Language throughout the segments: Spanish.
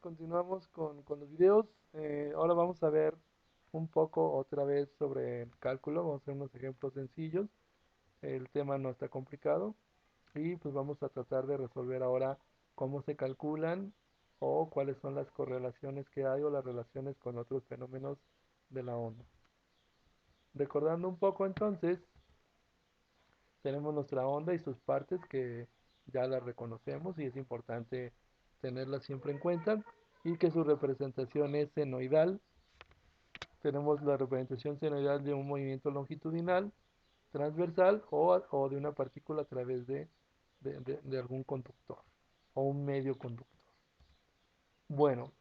Continuamos con los videos. Ahora vamos a ver un poco otra vez sobre el cálculo. Vamos a hacer unos ejemplos sencillos. El tema no está complicado. Y pues vamos a tratar de resolver ahora cómo se calculan o cuáles son las correlaciones que hay o las relaciones con otros fenómenos de la onda. Recordando un poco entonces, tenemos nuestra onda y sus partes que ya las reconocemos y es importante tenerlas siempre en cuenta y que su representación es senoidal. Tenemos la representación senoidal de un movimiento longitudinal, transversal o de una partícula a través de algún conductor o un medio conductor. Bueno,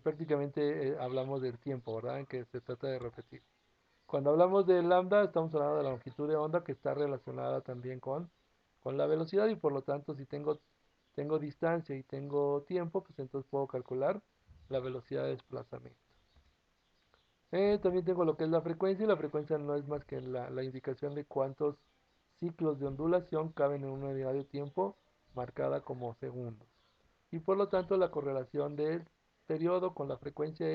prácticamente hablamos del tiempo, ¿verdad? En que se trata de repetir. Cuando hablamos de lambda, estamos hablando de la longitud de onda que está relacionada también con la velocidad y por lo tanto si tengo distancia y tengo tiempo, pues entonces puedo calcular la velocidad de desplazamiento. También tengo lo que es la frecuencia y la frecuencia no es más que la indicación de cuántos ciclos de ondulación caben en una unidad de tiempo marcada como segundos. Y por lo tanto la correlación del periodo con la frecuencia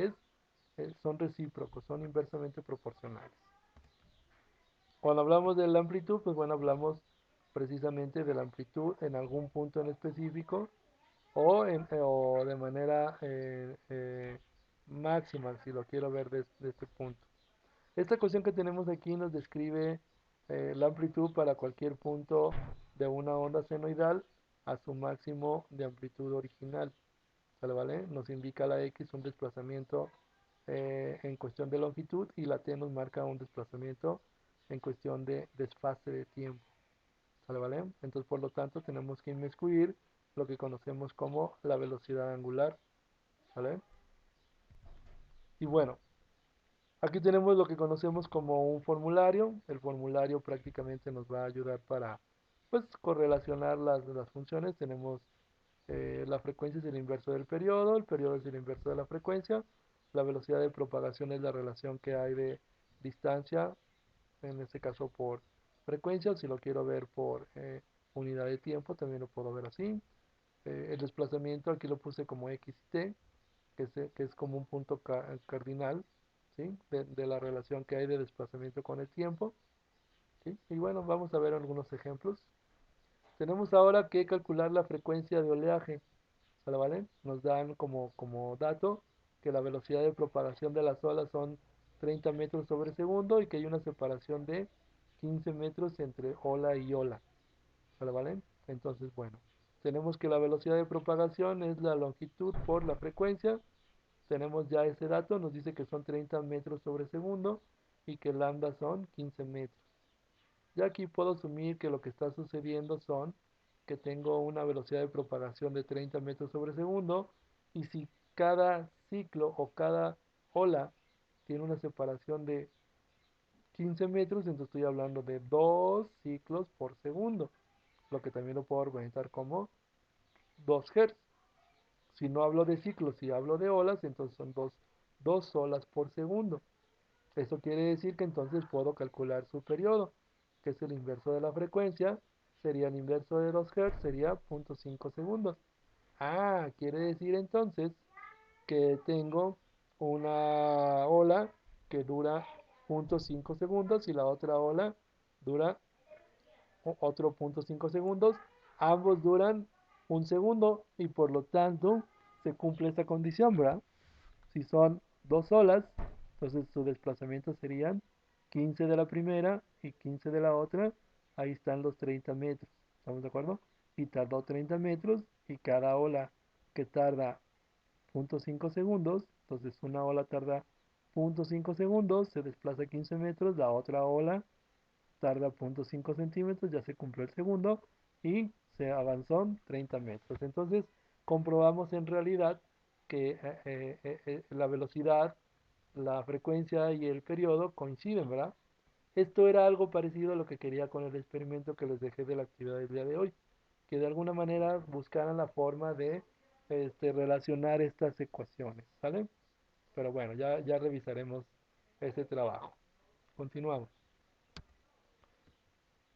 son recíprocos, son inversamente proporcionales. Cuando hablamos de la amplitud, pues bueno, hablamos precisamente de la amplitud en algún punto en específico o de manera máxima, si lo quiero ver desde este punto. Esta ecuación que tenemos aquí nos describe la amplitud para cualquier punto de una onda senoidal a su máximo de amplitud original. ¿Sale, vale? Nos indica la X un desplazamiento en cuestión de longitud y la T nos marca un desplazamiento en cuestión de desfase de tiempo. ¿Sale, vale? Entonces, por lo tanto, tenemos que inmiscuir lo que conocemos como la velocidad angular. ¿Vale? Y bueno, aquí tenemos lo que conocemos como un formulario. El formulario prácticamente nos va a ayudar para pues, correlacionar las funciones. Tenemos la frecuencia es el inverso del periodo, el periodo es el inverso de la frecuencia, la velocidad de propagación es la relación que hay de distancia, en este caso por frecuencia, o si lo quiero ver por unidad de tiempo, también lo puedo ver así. El desplazamiento aquí lo puse como x y t, que es como un punto cardinal, ¿sí? De la relación que hay de desplazamiento con el tiempo, ¿sí? Y bueno, vamos a ver algunos ejemplos. Tenemos ahora que calcular la frecuencia de oleaje. ¿Sale, vale? Nos dan como dato que la velocidad de propagación de las olas son 30 metros sobre segundo y que hay una separación de 15 metros entre ola y ola. ¿Sale, vale? Entonces, bueno, tenemos que la velocidad de propagación es la longitud por la frecuencia. Tenemos ya ese dato, nos dice que son 30 metros sobre segundo y que lambda son 15 metros. Ya aquí puedo asumir que lo que está sucediendo son que tengo una velocidad de propagación de 30 metros sobre segundo y si cada ciclo o cada ola tiene una separación de 15 metros, entonces estoy hablando de 2 ciclos por segundo, lo que también lo puedo organizar como 2 Hz. Si no hablo de ciclos, si hablo de olas, entonces son dos olas por segundo. Eso quiere decir que entonces puedo calcular su periodo, que es el inverso de la frecuencia, sería el inverso de 2 Hz, sería 0.5 segundos. Ah, quiere decir entonces que tengo una ola que dura 0.5 segundos y la otra ola dura otro 0.5 segundos. Ambos duran un segundo y por lo tanto se cumple esta condición, ¿verdad? Si son dos olas, entonces su desplazamiento serían 15 de la primera y 15 de la otra. Ahí están los 30 metros. ¿Estamos de acuerdo? Y tardó 30 metros y cada ola que tarda 0.5 segundos, entonces una ola tarda 0.5 segundos, se desplaza 15 metros, la otra ola tarda 0.5 centímetros, ya se cumplió el segundo y se avanzó 30 metros. Entonces comprobamos en realidad que la velocidad, la frecuencia y el periodo coinciden, ¿verdad? Esto era algo parecido a lo que quería con el experimento que les dejé de la actividad del día de hoy, que de alguna manera buscaran la forma de relacionar estas ecuaciones, ¿sale? Pero bueno, ya revisaremos ese trabajo. Continuamos.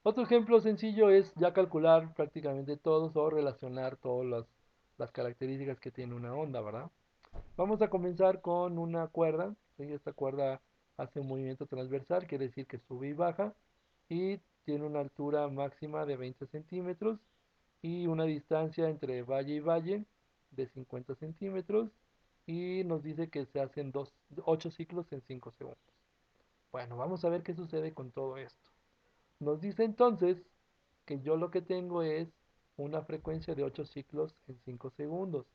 Otro ejemplo sencillo es ya calcular prácticamente todos o relacionar todas las características que tiene una onda, ¿verdad? Vamos a comenzar con una cuerda, ¿sí? Esta cuerda hace un movimiento transversal, quiere decir que sube y baja, y tiene una altura máxima de 20 centímetros y una distancia entre valle y valle de 50 centímetros, y nos dice que se hacen 8 ciclos en 5 segundos. Bueno, vamos a ver qué sucede con todo esto. Nos dice entonces que yo lo que tengo es una frecuencia de 8 ciclos en 5 segundos.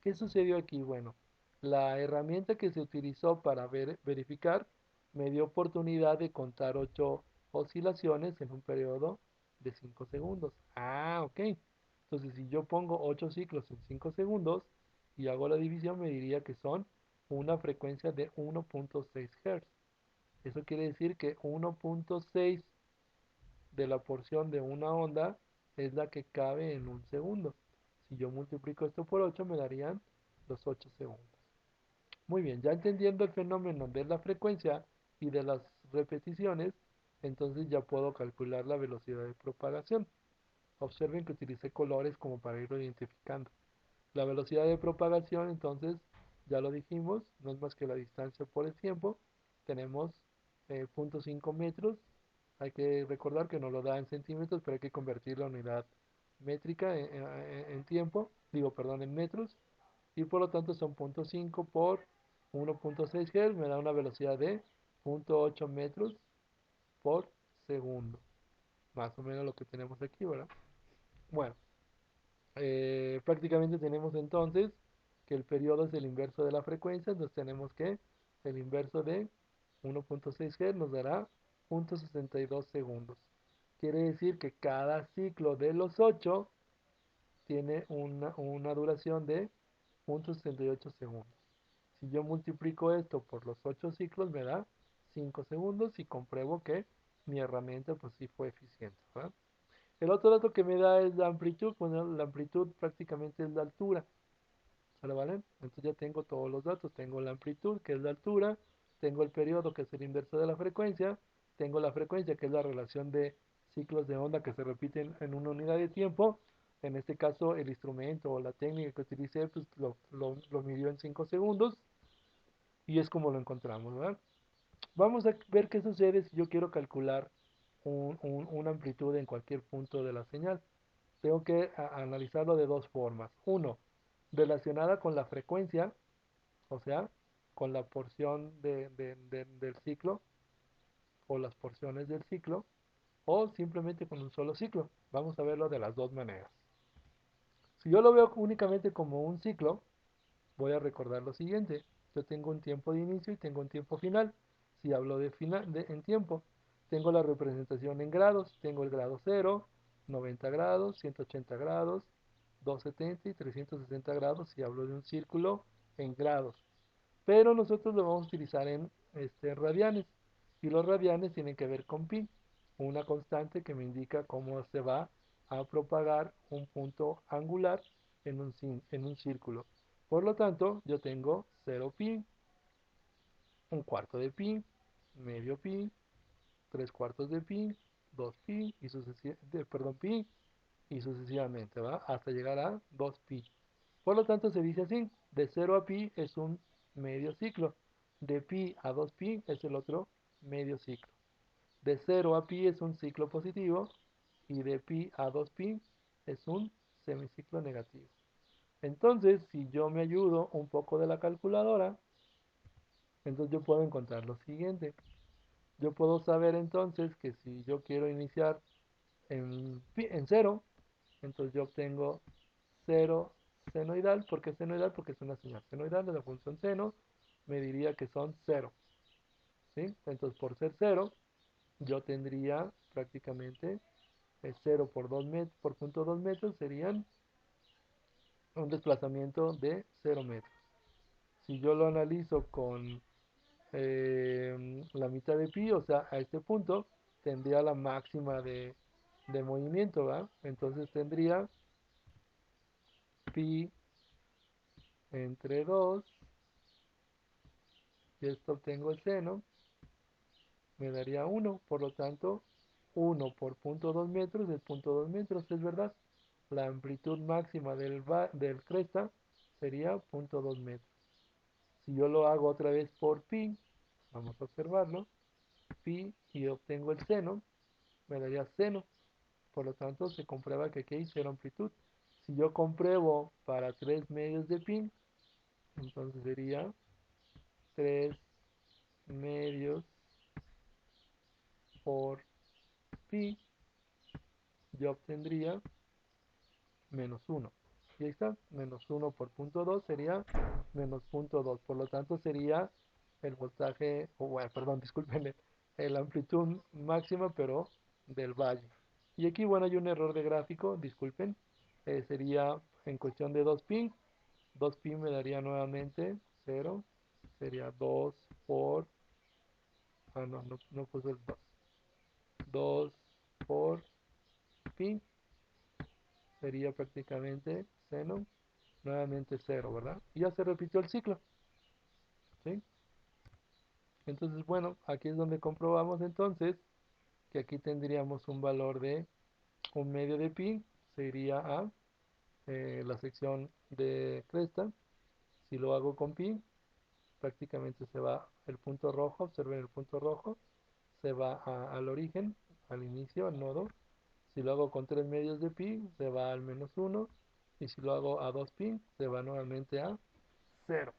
¿Qué sucedió aquí? Bueno, la herramienta que se utilizó para verificar me dio oportunidad de contar 8 oscilaciones en un periodo de 5 segundos. Ah, ok. Entonces, si yo pongo 8 ciclos en 5 segundos y hago la división, me diría que son una frecuencia de 1.6 Hz. Eso quiere decir que 1.6 de la porción de una onda es la que cabe en un segundo. Si yo multiplico esto por 8 me darían los 8 segundos. Muy bien, ya entendiendo el fenómeno de la frecuencia y de las repeticiones, entonces ya puedo calcular la velocidad de propagación. Observen que utilicé colores como para irlo identificando. La velocidad de propagación, entonces, ya lo dijimos, no es más que la distancia por el tiempo. Tenemos 0.5 metros. Hay que recordar que nos lo da en centímetros, pero hay que convertir la unidad métrica en tiempo, digo, perdón, en metros. Y por lo tanto son 0.5 por 1.6 Hz, me da una velocidad de 0.8 metros por segundo. Más o menos lo que tenemos aquí, ¿verdad? Bueno. Prácticamente tenemos entonces que el periodo es el inverso de la frecuencia, entonces tenemos que el inverso de 1.6 Hz nos dará 0.62 segundos. Quiere decir que cada ciclo de los 8 tiene una duración de 0.68 segundos. Si yo multiplico esto por los 8 ciclos me da 5 segundos y compruebo que mi herramienta pues sí fue eficiente, ¿verdad? El otro dato que me da es la amplitud. Bueno, la amplitud prácticamente es la altura. ¿Sale, vale? Entonces ya tengo todos los datos. Tengo la amplitud, que es la altura. Tengo el periodo, que es el inverso de la frecuencia. Tengo la frecuencia, que es la relación de ciclos de onda que se repiten en una unidad de tiempo. En este caso, el instrumento o la técnica que utilicé, pues lo midió en 5 segundos. Y es como lo encontramos, ¿verdad? Vamos a ver qué sucede si yo quiero calcular una amplitud en cualquier punto de la señal. Tengo que analizarlo de dos formas. Uno, relacionada con la frecuencia, o sea, con la porción del ciclo o las porciones del ciclo, o simplemente con un solo ciclo. Vamos a verlo de las dos maneras. Si yo lo veo únicamente como un ciclo, voy a recordar lo siguiente. Yo tengo un tiempo de inicio y tengo un tiempo final. Si hablo de final en tiempo, tengo la representación en grados. Tengo el grado 0, 90 grados, 180 grados, 270 y 360 grados si hablo de un círculo en grados. Pero nosotros lo vamos a utilizar en radianes. Y los radianes tienen que ver con pi, una constante que me indica cómo se va a propagar un punto angular en un círculo. Por lo tanto, yo tengo 0 pi, un cuarto de pi, medio pi, 3 cuartos de pi, 2 pi y perdón, pi y sucesivamente, ¿va? Hasta llegar a 2 pi. Por lo tanto, se dice así, de 0 a pi es un medio ciclo, de pi a 2 pi es el otro medio ciclo. De 0 a pi es un ciclo positivo y de pi a 2 pi es un semiciclo negativo. Entonces, si yo me ayudo un poco de la calculadora, entonces yo puedo encontrar lo siguiente. Yo puedo saber entonces que si yo quiero iniciar en 0, entonces yo obtengo 0 senoidal. ¿Por qué senoidal? Porque es una señal senoidal de la función seno. Me diría que son 0. ¿Sí? Entonces por ser 0, yo tendría prácticamente 0 por 2 metros, por punto 2 metros serían un desplazamiento de 0 metros. Si yo lo analizo con la mitad de pi, o sea, a este punto, tendría la máxima de movimiento, ¿va? Entonces tendría pi entre 2 y esto obtengo el seno, me daría 1, por lo tanto, 1 por punto 2 metros es punto 2 metros, es verdad. La amplitud máxima del cresta sería 0.2 metros. Si yo lo hago otra vez por pi, vamos a observarlo, pi y obtengo el seno, me daría seno. Por lo tanto, se comprueba que aquí hay cero amplitud. Si yo compruebo para 3 medios de pi, entonces sería 3 medios por pi, yo obtendría menos 1. Y ahí está, menos 1 por punto 2 sería menos punto 2. Por lo tanto, sería el voltaje, o bueno, perdón, disculpen, el amplitud máxima, pero del valle. Y aquí, bueno, hay un error de gráfico, disculpen. Sería en cuestión de 2 pi. 2 pi me daría nuevamente 0. Sería 2 por... Ah, no, no puse el 2. 2 por pi sería prácticamente seno, nuevamente 0, ¿verdad? Y ya se repitió el ciclo, ¿sí? Entonces, bueno, aquí es donde comprobamos entonces que aquí tendríamos un valor de un medio de pi, se iría a la sección de cresta. Si lo hago con pi, prácticamente se va el punto rojo, observen el punto rojo, se va al origen, al inicio, al nodo. Si lo hago con 3 medios de pi, se va al menos 1. Y si lo hago a 2 pi, se va nuevamente a 0.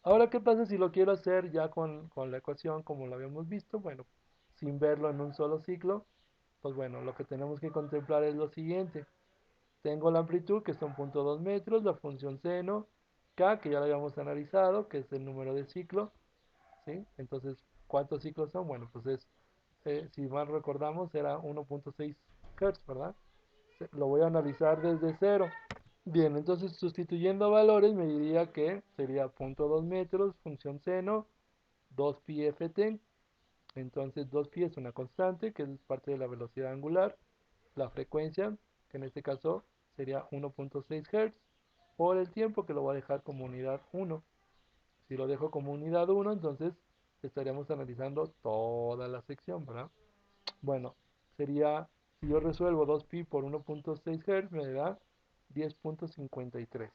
Ahora, ¿qué pasa si lo quiero hacer ya con la ecuación como lo habíamos visto? Bueno, sin verlo en un solo ciclo, pues bueno, lo que tenemos que contemplar es lo siguiente. Tengo la amplitud, que son 0.2 metros, la función seno, k, que ya lo habíamos analizado, que es el número de ciclo, ¿sí? Entonces, ¿cuántos ciclos son? Bueno, pues si mal recordamos, era 1.6 Hz, ¿verdad? Lo voy a analizar desde cero. Bien, entonces sustituyendo valores me diría que sería 0.2 metros, función seno, 2 pi ft. Entonces 2 pi es una constante que es parte de la velocidad angular. La frecuencia, que en este caso sería 1.6 Hz, por el tiempo que lo voy a dejar como unidad 1. Si lo dejo como unidad 1, entonces estaríamos analizando toda la sección, ¿verdad? Bueno, sería, si yo resuelvo 2pi por 1.6 Hz, me da 10.53.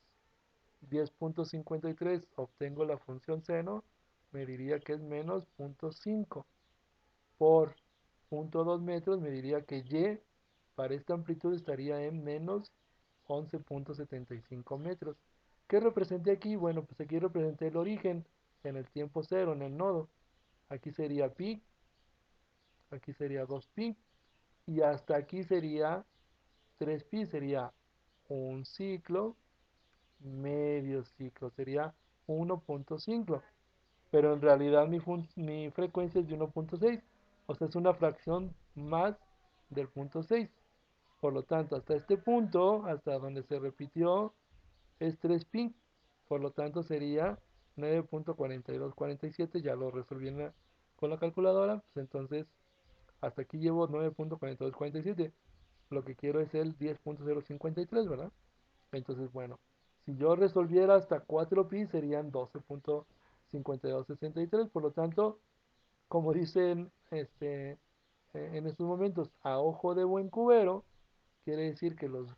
10.53 obtengo la función seno, me diría que es menos 0.5. Por 0.2 metros me diría que y para esta amplitud estaría en menos 11.75 metros. ¿Qué representé aquí? Bueno, pues aquí representé el origen en el tiempo cero, en el nodo. Aquí sería pi, aquí sería 2pi, y hasta aquí sería 3pi, sería un ciclo, medio ciclo, sería 1.5, pero en realidad mi frecuencia es de 1.6, o sea, es una fracción más del punto 6. Por lo tanto, hasta este punto, hasta donde se repitió, es 3pi. Por lo tanto, sería 9.4247. Ya lo resolví con la calculadora. Pues entonces, hasta aquí llevo 9.4247. Lo que quiero es el 10.053, ¿verdad? Entonces, bueno, si yo resolviera hasta 4pi, serían 12.5263. Por lo tanto, como dicen en estos momentos, a ojo de buen cubero, quiere decir que los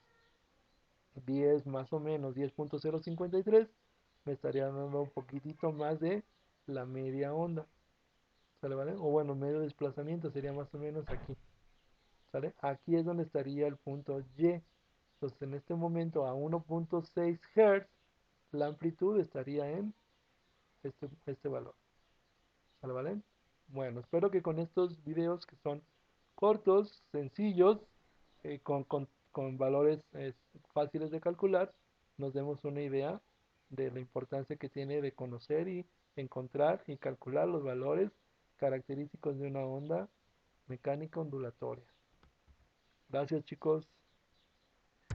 10 más o menos, 10.053, me estarían dando un poquitito más de la media onda, ¿sale, vale? O bueno, medio desplazamiento sería más o menos aquí, ¿sale? Aquí es donde estaría el punto Y. Entonces, en este momento, a 1.6 Hz, la amplitud estaría en este valor, ¿sale, vale? Bueno, espero que con estos videos que son cortos, sencillos, con valores fáciles de calcular, nos demos una idea de la importancia que tiene de conocer y encontrar y calcular los valores característicos de una onda mecánica ondulatoria. Gracias, chicos.